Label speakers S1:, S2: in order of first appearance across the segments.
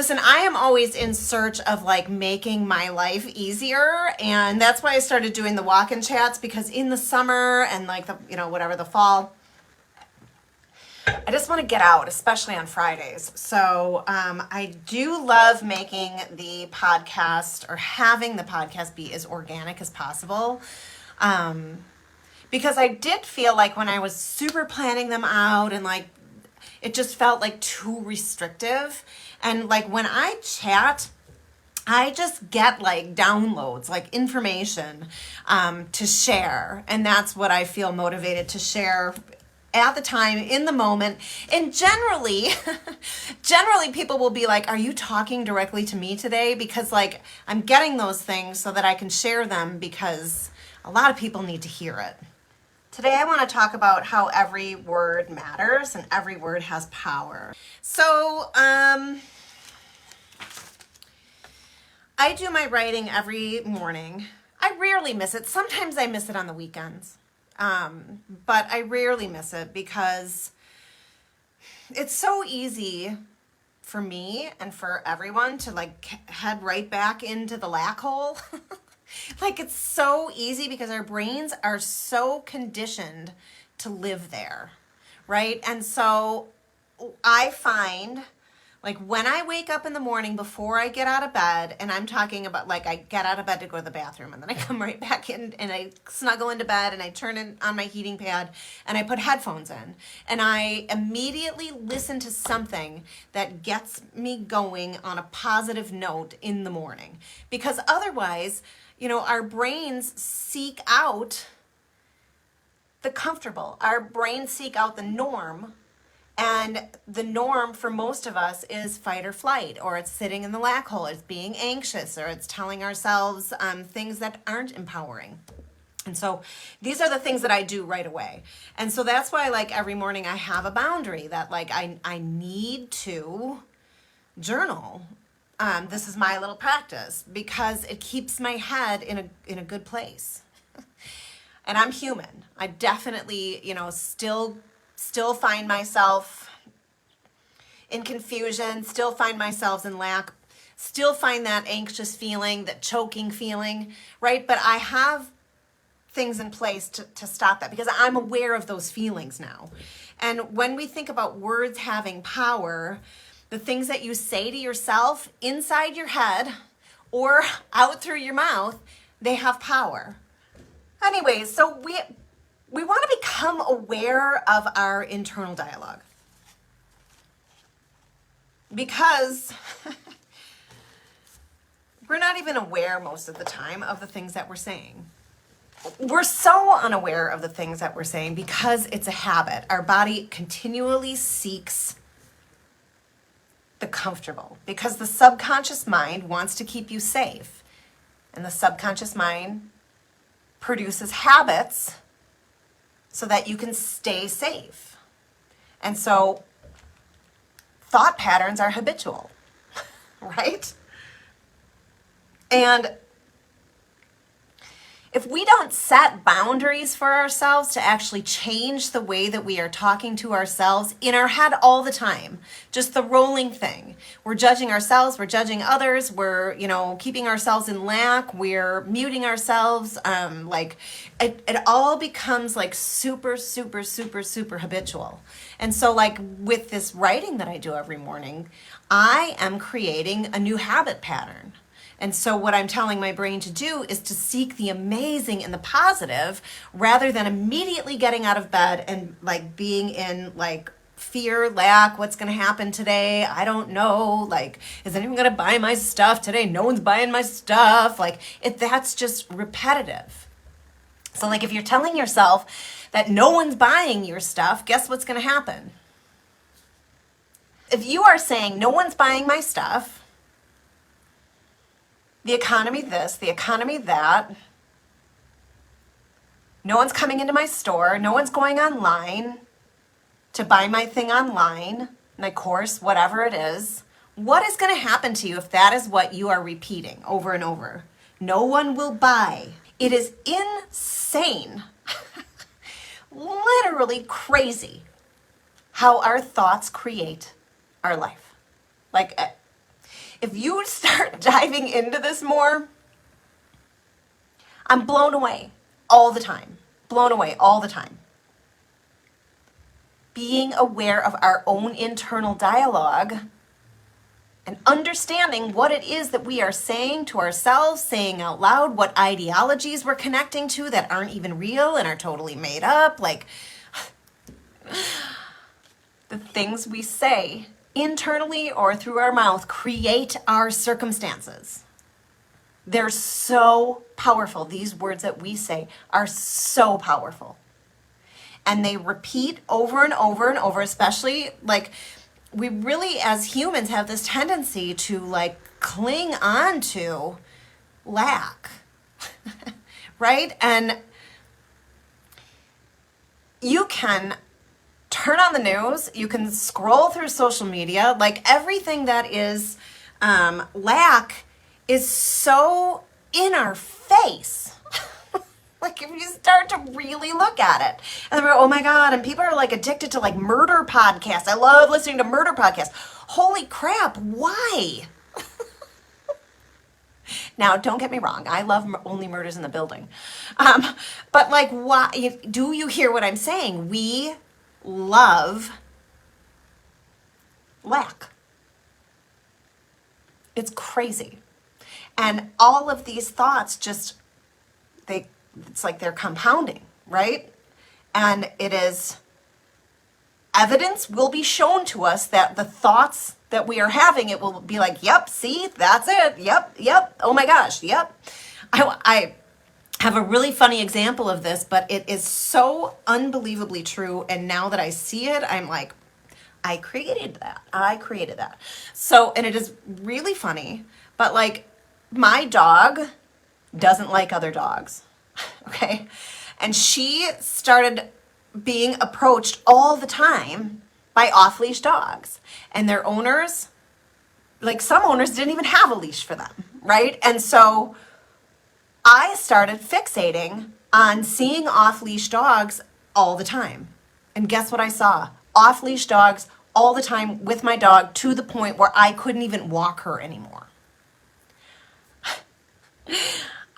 S1: Listen, I am always in search of like making my life easier, and that's why I started doing the walk-in chats, because in the summer and like the, whatever, the fall, I just want to get out, especially on Fridays. So I do love making the podcast, or having the podcast be as organic as possible. Because I did feel like when I was super planning them out and like, it just felt like too restrictive. And like when I chat, I just get like downloads, like information to share. And that's what I feel motivated to share at the time, in the moment. And generally people will be like, are you talking directly to me today? Because like I'm getting those things so that I can share them, because a lot of people need to hear it. Today I want to talk about how every word matters and every word has power. So I do my writing every morning. I rarely miss it. Sometimes I miss it on the weekends. But I rarely miss it, because it's so easy for me and for everyone to like head right back into the lack hole. Like it's so easy because our brains are so conditioned to live there, right? And so I find, like when I wake up in the morning before I get out of bed, and I'm talking about like I get out of bed to go to the bathroom, and then I come right back in and I snuggle into bed and I turn on my heating pad and I put headphones in, and I immediately listen to something that gets me going on a positive note in the morning. Because otherwise, our brains seek out the comfortable. Our brains seek out the norm. And the norm for most of us is fight or flight, or it's sitting in the lack hole, it's being anxious, or it's telling ourselves things that aren't empowering. And so these are the things that I do right away. And so that's why like every morning I have a boundary that like I need to journal. This is my little practice, because it keeps my head in a good place. And I'm human. I definitely, still find myself in confusion, still find myself in lack, still find that anxious feeling, that choking feeling, right? But I have things in place to stop that, because I'm aware of those feelings now. And when we think about words having power, the things that you say to yourself inside your head or out through your mouth, they have power. Anyways, so we want to become aware of our internal dialogue, because we're not even aware most of the time of the things that we're saying. We're so unaware of the things that we're saying because it's a habit. Our body continually seeks the comfortable, because the subconscious mind wants to keep you safe, and the subconscious mind produces habits so that you can stay safe. And so thought patterns are habitual, right? And if we don't set boundaries for ourselves to actually change the way that we are talking to ourselves in our head all the time, just the rolling thing, we're judging ourselves, we're judging others, we're, keeping ourselves in lack, we're muting ourselves, it all becomes like super, super, super, super habitual. And so like with this writing that I do every morning, I am creating a new habit pattern. And so what I'm telling my brain to do is to seek the amazing and the positive, rather than immediately getting out of bed and like being in like fear, lack, what's going to happen today? I don't know. Like, is anyone going to buy my stuff today? No one's buying my stuff. Like, that's just repetitive. So like if you're telling yourself that no one's buying your stuff, guess what's going to happen? If you are saying no one's buying my stuff, the economy this, the economy that, no one's coming into my store, no one's going online to buy my thing online, my course, whatever it is, what is going to happen to you if that is what you are repeating over and over? No one will buy. It is insane, literally crazy, how our thoughts create our life. Like, If you start diving into this more, I'm blown away all the time. Blown away all the time. Being aware of our own internal dialogue and understanding what it is that we are saying to ourselves, saying out loud, what ideologies we're connecting to that aren't even real and are totally made up. Like, the things we say internally or through our mouth create our circumstances. They're so powerful. These words that we say are so powerful. And they repeat over and over and over, especially like we really as humans have this tendency to like cling on to lack, right? And you can turn on the news, you can scroll through social media, like everything that is lack is so in our face. Like if you start to really look at it and they're, oh my God, and people are like addicted to like murder podcasts. I love listening to murder podcasts. Holy crap, why? Now, don't get me wrong. I love only murders in the building. But like, why? Do you hear what I'm saying? We love lack. It's crazy. And all of these thoughts just, it's like they're compounding, right? And it is, evidence will be shown to us that the thoughts that we are having, it will be like, yep, see, that's it. Yep. Oh my gosh, yep. I have a really funny example of this, but it is so unbelievably true. And now that I see it, I'm like, I created that. So, and it is really funny, but like my dog doesn't like other dogs. Okay. And she started being approached all the time by off-leash dogs. And their owners, like some owners didn't even have a leash for them, right? And so I started fixating on seeing off-leash dogs all the time. And guess what I saw? Off-leash dogs all the time with my dog to the point where I couldn't even walk her anymore.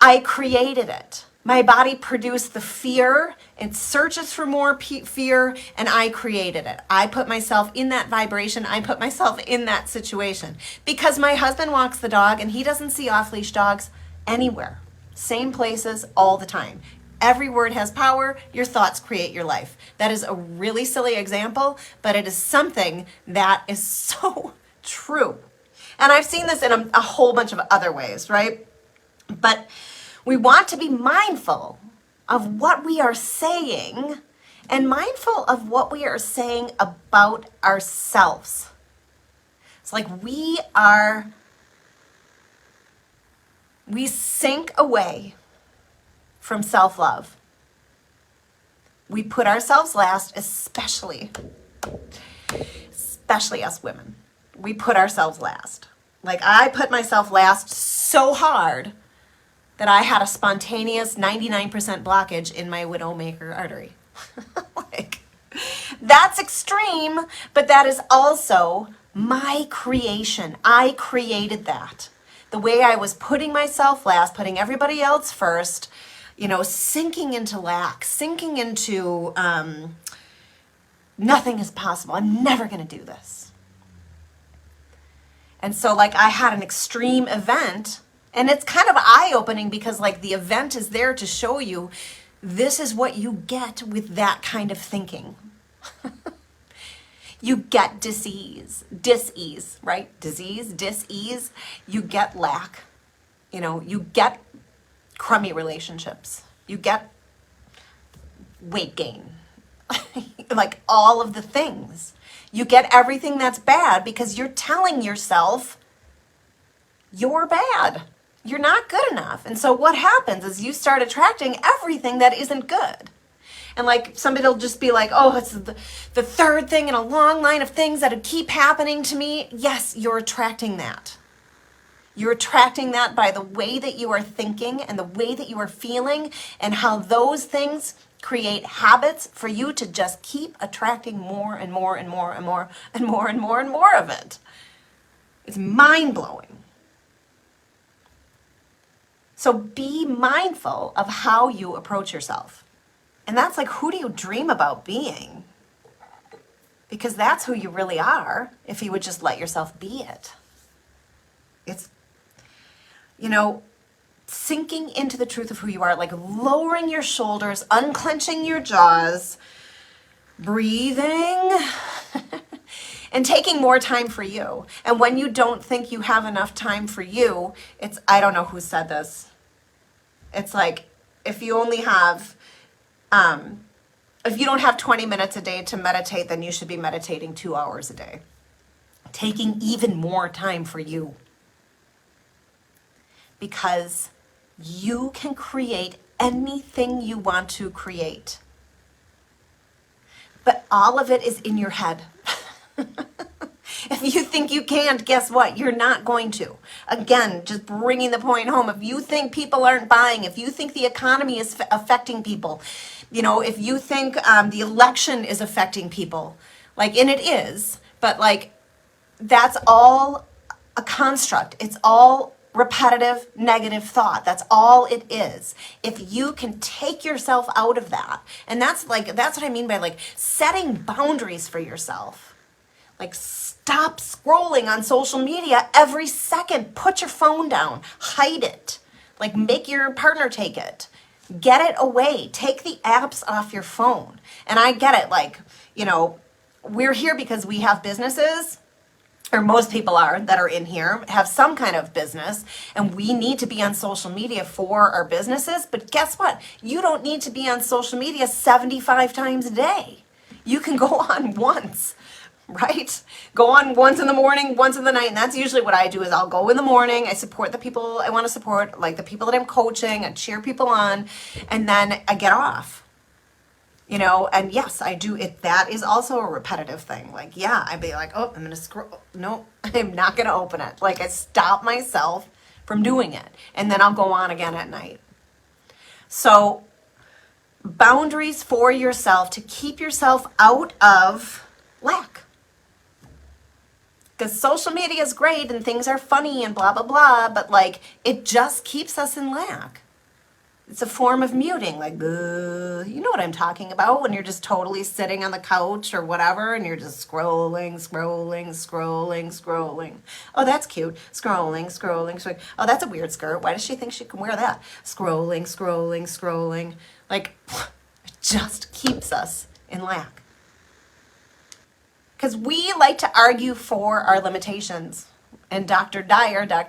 S1: I created it. My body produced the fear, it searches for more fear, and I created it. I put myself in that vibration, I put myself in that situation. Because my husband walks the dog and he doesn't see off-leash dogs anywhere. Same places all the time. Every word has power, your thoughts create your life. That is a really silly example, but it is something that is so true. And I've seen this in a whole bunch of other ways, right? But we want to be mindful of what we are saying and mindful of what we are saying about ourselves. It's like we sink away from self-love. We put ourselves last, especially us women. We put ourselves last. Like I put myself last so hard that I had a spontaneous 99% blockage in my widowmaker artery. Like, that's extreme, but that is also my creation. I created that. The way I was putting myself last, putting everybody else first, sinking into lack, sinking into nothing is possible. I'm never going to do this. And so like I had an extreme event. And it's kind of eye-opening because like the event is there to show you this is what you get with that kind of thinking. You get dis-ease, right? Disease, dis-ease. You get lack. You get crummy relationships. You get weight gain. Like all of the things. You get everything that's bad because you're telling yourself you're bad. You're not good enough. And so what happens is you start attracting everything that isn't good. And like somebody will just be like, oh, it's the third thing in a long line of things that keep happening to me. Yes, you're attracting that. You're attracting that by the way that you are thinking and the way that you are feeling and how those things create habits for you to just keep attracting more and more and more and more and more and more and more of it. It's mind-blowing. So be mindful of how you approach yourself. And that's like, who do you dream about being? Because that's who you really are if you would just let yourself be it. It's, sinking into the truth of who you are, like lowering your shoulders, unclenching your jaws, breathing, and taking more time for you. And when you don't think you have enough time for you, I don't know who said this. It's like, if you only have, if you don't have 20 minutes a day to meditate, then you should be meditating 2 hours a day. Taking even more time for you. Because you can create anything you want to create. But all of it is in your head. If you think you can't, guess what? You're not going to. Again, just bringing the point home. If you think people aren't buying, if you think the economy is affecting people, if you think the election is affecting people, and it is, but that's all a construct. It's all repetitive, negative thought. That's all it is. If you can take yourself out of that, and that's what I mean by setting boundaries for yourself. Stop scrolling on social media every second. Put your phone down. Hide it. Make your partner take it. Get it away. Take the apps off your phone. And I get it. We're here because we have businesses, or most people that are in here have some kind of business, and we need to be on social media for our businesses. But guess what? You don't need to be on social media 75 times a day. You can go on once. Right? Go on once in the morning, once in the night. And that's usually what I do is I'll go in the morning. I support the people I want to support, the people that I'm coaching. I cheer people on. And then I get off. And yes, I do it. That is also a repetitive thing. I'd be oh, I'm going to scroll. No, I'm not going to open it. I stop myself from doing it. And then I'll go on again at night. So boundaries for yourself to keep yourself out of lack. Because social media is great and things are funny and blah, blah, blah, but it just keeps us in lack. It's a form of muting, you know what I'm talking about when you're just totally sitting on the couch or whatever and you're just scrolling. Oh, that's cute. Scrolling. Oh, that's a weird skirt. Why does she think she can wear that? Scrolling. It just keeps us in lack. Because we like to argue for our limitations. And Dr.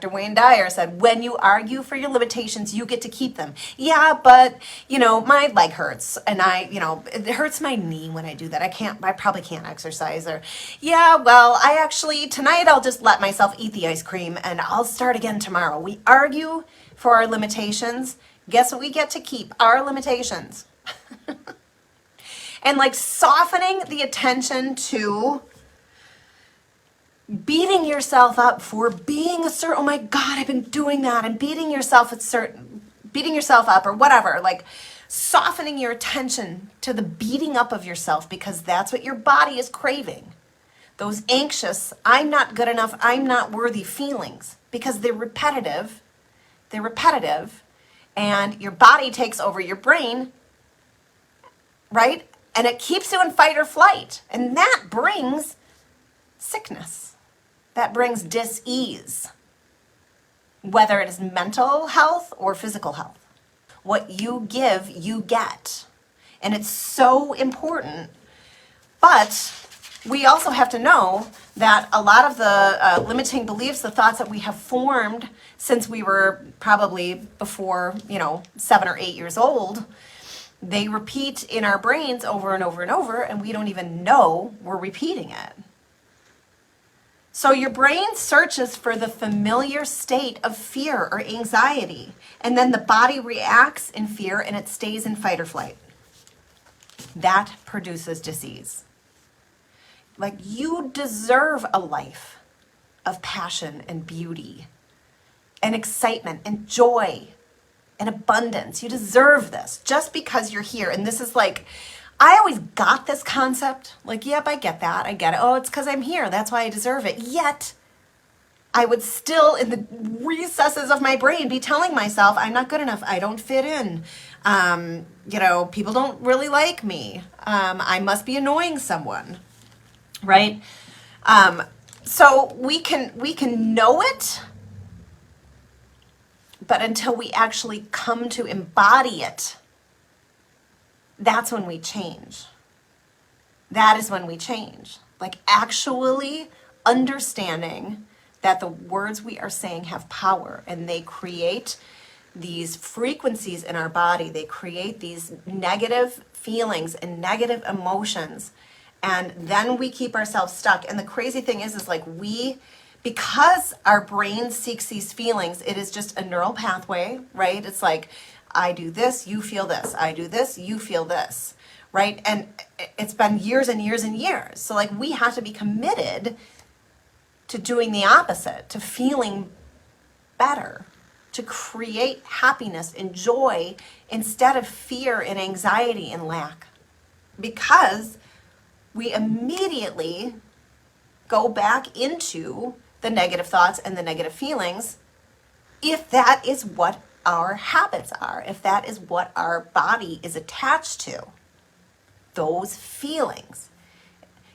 S1: Wayne Dyer said, when you argue for your limitations, you get to keep them. Yeah, but, my leg hurts. And it hurts my knee when I do that. I probably can't exercise. Or, yeah, well, tonight I'll just let myself eat the ice cream and I'll start again tomorrow. We argue for our limitations. Guess what we get to keep? Our limitations. And softening the attention to beating yourself up for being a certain, oh my God, I've been doing that, and beating yourself up or whatever, softening your attention to the beating up of yourself because that's what your body is craving. Those anxious, I'm not good enough, I'm not worthy feelings, because they're repetitive, and your body takes over your brain, right? And it keeps you in fight or flight. And that brings sickness. That brings dis-ease. Whether it is mental health or physical health. What you give, you get. And it's so important. But we also have to know that a lot of the limiting beliefs, the thoughts that we have formed since we were probably before, 7 or 8 years old, they repeat in our brains over and over and over, and we don't even know we're repeating it. So your brain searches for the familiar state of fear or anxiety, and then the body reacts in fear and it stays in fight or flight. That produces disease. You deserve a life of passion and beauty and excitement and joy and abundance. You deserve this just because you're here. And this is I always got this concept. Yep, I get that. I get it. Oh, it's because I'm here. That's why I deserve it. Yet, I would still, in the recesses of my brain, be telling myself, I'm not good enough. I don't fit in. People don't really like me. I must be annoying someone, right? So we can know it, but until we actually come to embody it, that's when we change. That is when we change. Like actually understanding that the words we are saying have power and they create these frequencies in our body. They create these negative feelings and negative emotions. And then we keep ourselves stuck. And the crazy thing is like because our brain seeks these feelings, it is just a neural pathway, right? It's like, I do this, you feel this. I do this, you feel this, right? And it's been years and years and years. So like we have to be committed to doing the opposite, to feeling better, to create happiness and joy instead of fear and anxiety and lack. Because we immediately go back into the negative thoughts and the negative feelings if that is what our habits are, if that is what our body is attached to, those feelings.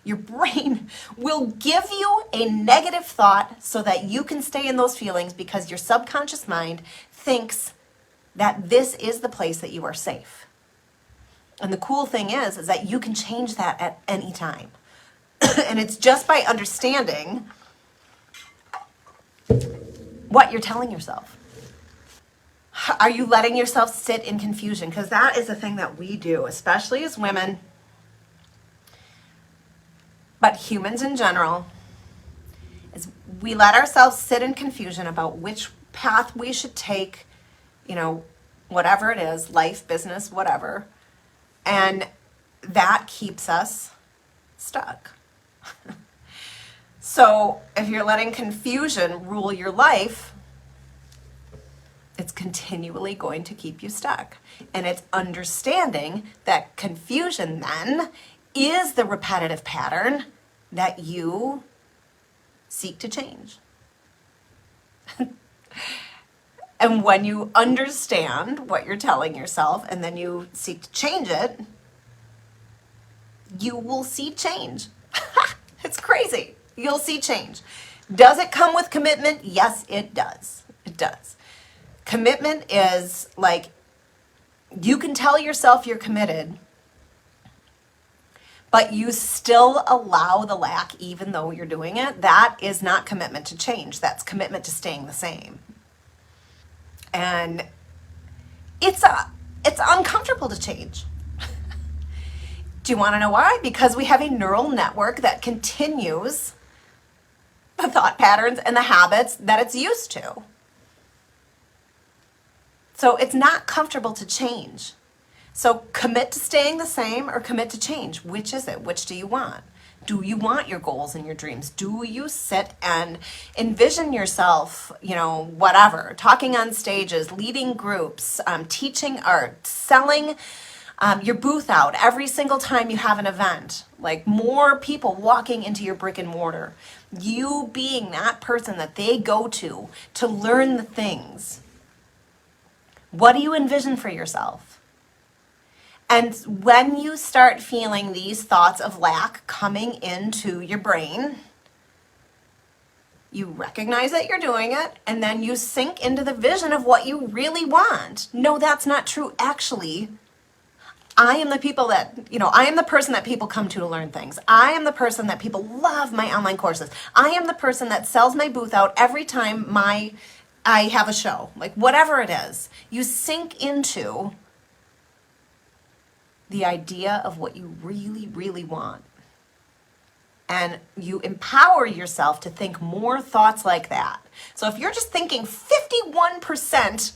S1: Your brain will give you a negative thought so that you can stay in those feelings because your subconscious mind thinks that this is the place that you are safe. And the cool thing is that you can change that at any time. And it's just by understanding what you're telling yourself. Are you letting yourself sit in confusion? Because that is a thing that we do, especially as women, but humans in general, is we let ourselves sit in confusion about which path we should take, whatever it is, life, business, whatever. And that keeps us stuck. So if you're letting confusion rule your life, it's continually going to keep you stuck. And it's understanding that confusion then is the repetitive pattern that you seek to change. And when you understand what you're telling yourself and then you seek to change it, you will see change. It's crazy. You'll see change. Does it come with commitment? Yes, it does. It does. Commitment is like, you can tell yourself you're committed, but you still allow the lack even though you're doing it. That is not commitment to change. That's commitment to staying the same. And it's uncomfortable to change. Do you want to know why? Because we have a neural network that continues the thought patterns and the habits that it's used to. So it's not comfortable to change. So commit to staying the same or commit to change. Which is it? Which do you want? Do you want your goals and your dreams? Do you sit and envision yourself, whatever, talking on stages, leading groups, teaching art, selling your booth out every single time you have an event, like more people walking into your brick and mortar, you being that person that they go to learn the things? What do you envision for yourself? And when you start feeling these thoughts of lack coming into your brain, you recognize that you're doing it, and then you sink into the vision of what you really want. No, that's not true. Actually, I am the people that, I am the person that people come to learn things. I am the person that people love my online courses. I am the person that sells my booth out every time I have a show, like whatever it is. You sink into the idea of what you really, really want. And you empower yourself to think more thoughts like that. So if you're just thinking 51%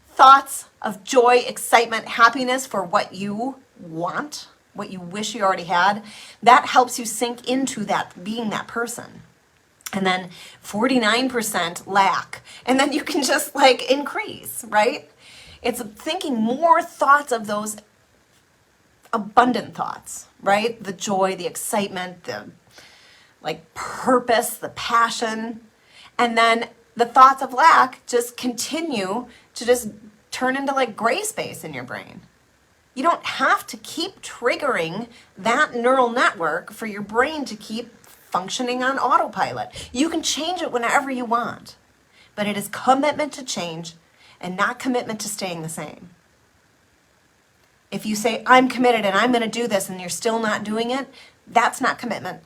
S1: thoughts of joy, excitement, happiness for what you want, what you wish you already had, that helps you sink into that, being that person. And then 49% lack. And then you can just increase, right? It's thinking more thoughts of those abundant thoughts, right? The joy, the excitement, the purpose, the passion. And then the thoughts of lack just continue to just turn into like gray space in your brain. You don't have to keep triggering that neural network for your brain to keep functioning on autopilot. You can change it whenever you want, but it is commitment to change and not commitment to staying the same. If you say, I'm committed and I'm going to do this, and you're still not doing it, that's not commitment.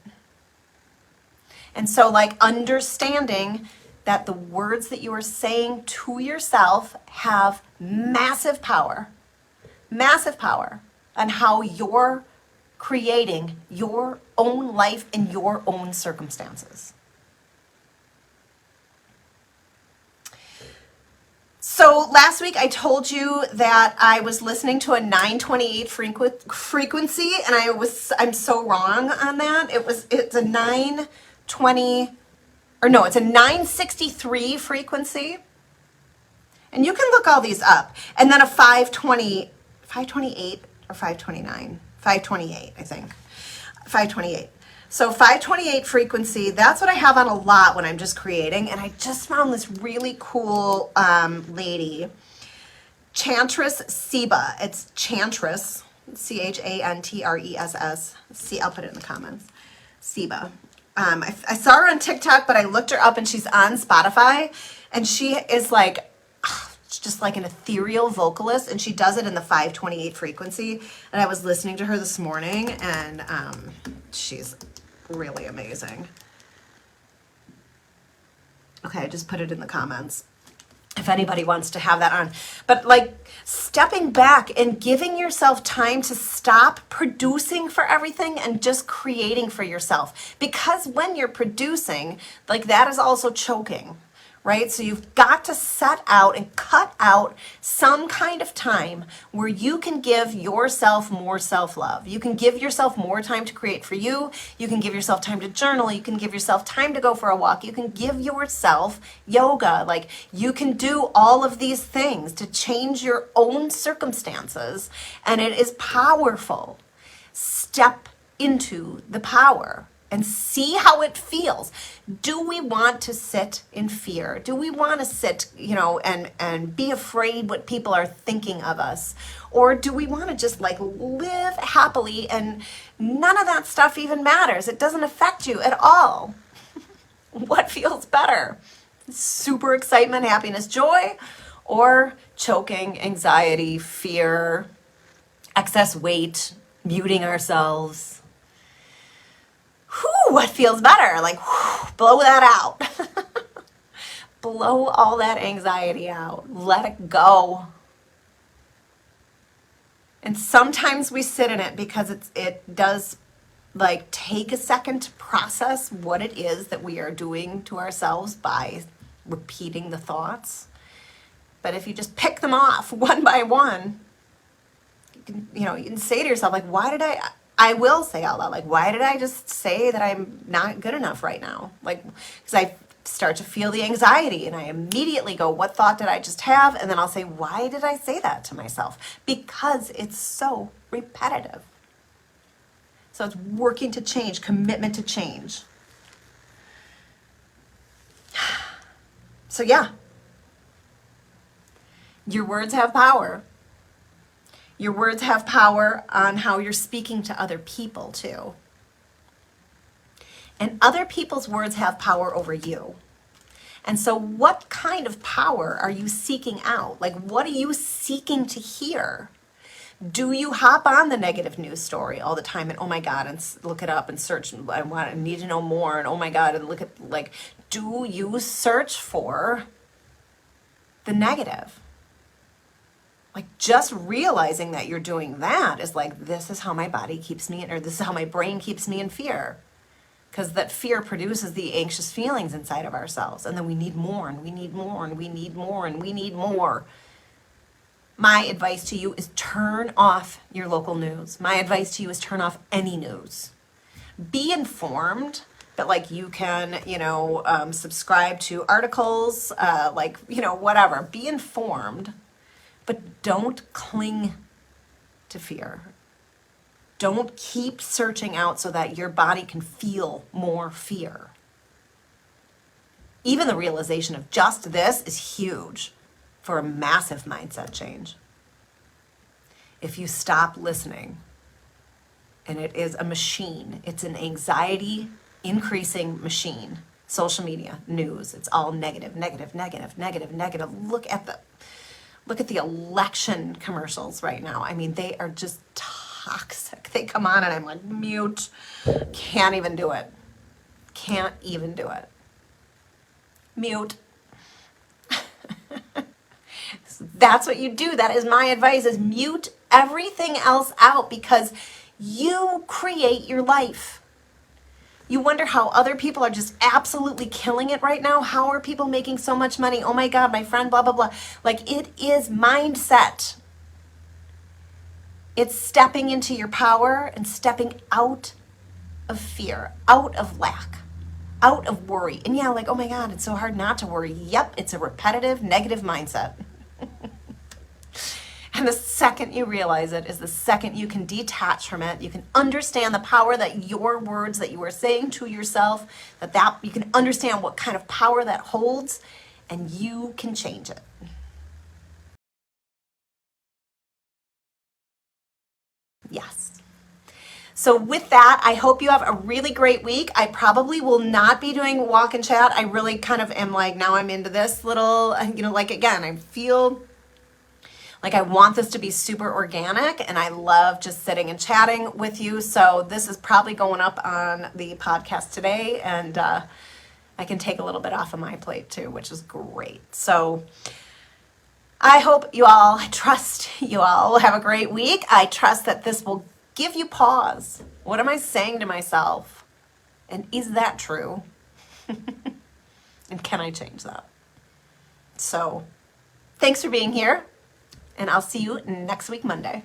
S1: And so like understanding that the words that you are saying to yourself have massive power on how you're creating your own life in your own circumstances. So last week I told you that I was listening to a 928 frequency, and I'm so wrong on that. It's a 963 frequency. And you can look all these up. And then a 528 or 529, 528, I think. 528. So 528 frequency, that's what I have on a lot when I'm just creating. And I just found this really cool lady, Chantress Seba. It's Chantress, Chantress. I'll put it in the comments. Seba. I saw her on TikTok, but I looked her up and she's on Spotify. And she is like, just like an ethereal vocalist, and she does it in the 528 frequency. And I was listening to her this morning, and she's really amazing. Okay, I just put it in the comments if anybody wants to have that on. But like stepping back and giving yourself time to stop producing for everything and just creating for yourself. Because when you're producing, like that is also choking. Right? So you've got to set out and cut out some kind of time where you can give yourself more self-love. You can give yourself more time to create for you. You can give yourself time to journal. You can give yourself time to go for a walk. You can give yourself yoga. Like you can do all of these things to change your own circumstances. And it is powerful. Step into the power and see how it feels. Do we want to sit in fear? Do we want to sit, and be afraid what people are thinking of us? Or do we want to just like live happily and none of that stuff even matters? It doesn't affect you at all. What feels better? Super excitement, happiness, joy, or choking, anxiety, fear, excess weight, muting ourselves? What feels better? Like, blow that out. Blow all that anxiety out. Let it go. And sometimes we sit in it because it does like take a second to process what it is that we are doing to ourselves by repeating the thoughts. But if you just pick them off one by one, you can say to yourself, like, I will say out loud, like, why did I just say that I'm not good enough right now? Like, because I start to feel the anxiety and I immediately go, what thought did I just have? And then I'll say, why did I say that to myself? Because it's so repetitive. So it's working to change, commitment to change. So yeah, your words have power. Your words have power on how you're speaking to other people too. And other people's words have power over you. And so what kind of power are you seeking out? Like, what are you seeking to hear? Do you hop on the negative news story all the time and, oh my God, and look it up and search and I need to know more and, oh my God, and look at, like, do you search for the negative? Like, just realizing that you're doing that is like, this is how my body keeps me in, or this is how my brain keeps me in fear. Because that fear produces the anxious feelings inside of ourselves. And then we need more, and we need more, and we need more, and we need more. My advice to you is turn off your local news. My advice to you is turn off any news. Be informed, but like you can, subscribe to articles, whatever. Be informed. But don't cling to fear. Don't keep searching out so that your body can feel more fear. Even the realization of just this is huge for a massive mindset change. If you stop listening, and it is a machine, it's an anxiety increasing machine. Social media, news, it's all negative, negative, negative, negative, negative. Look at the election commercials right now. I mean, they are just toxic. They come on and I'm like, mute. Can't even do it. Can't even do it. Mute. That's what you do. That is my advice, is mute everything else out, because you create your life. You wonder how other people are just absolutely killing it right now. How are people making so much money? Oh my God, my friend, blah, blah, blah. Like, it is mindset. It's stepping into your power and stepping out of fear, out of lack, out of worry. And yeah, like, oh my God, it's so hard not to worry. Yep, it's a repetitive negative mindset. And the second you realize it is the second you can detach from it. You can understand the power that your words that you are saying to yourself, that you can understand what kind of power that holds, and you can change it. Yes. So with that, I hope you have a really great week. I probably will not be doing walk and chat. I really kind of am like, now I'm into this little, like, again, I feel like I want this to be super organic, and I love just sitting and chatting with you. So this is probably going up on the podcast today, and I can take a little bit off of my plate too, which is great. So I trust you all will have a great week. I trust that this will give you pause. What am I saying to myself? And is that true? And can I change that? So thanks for being here. And I'll see you next week, Monday.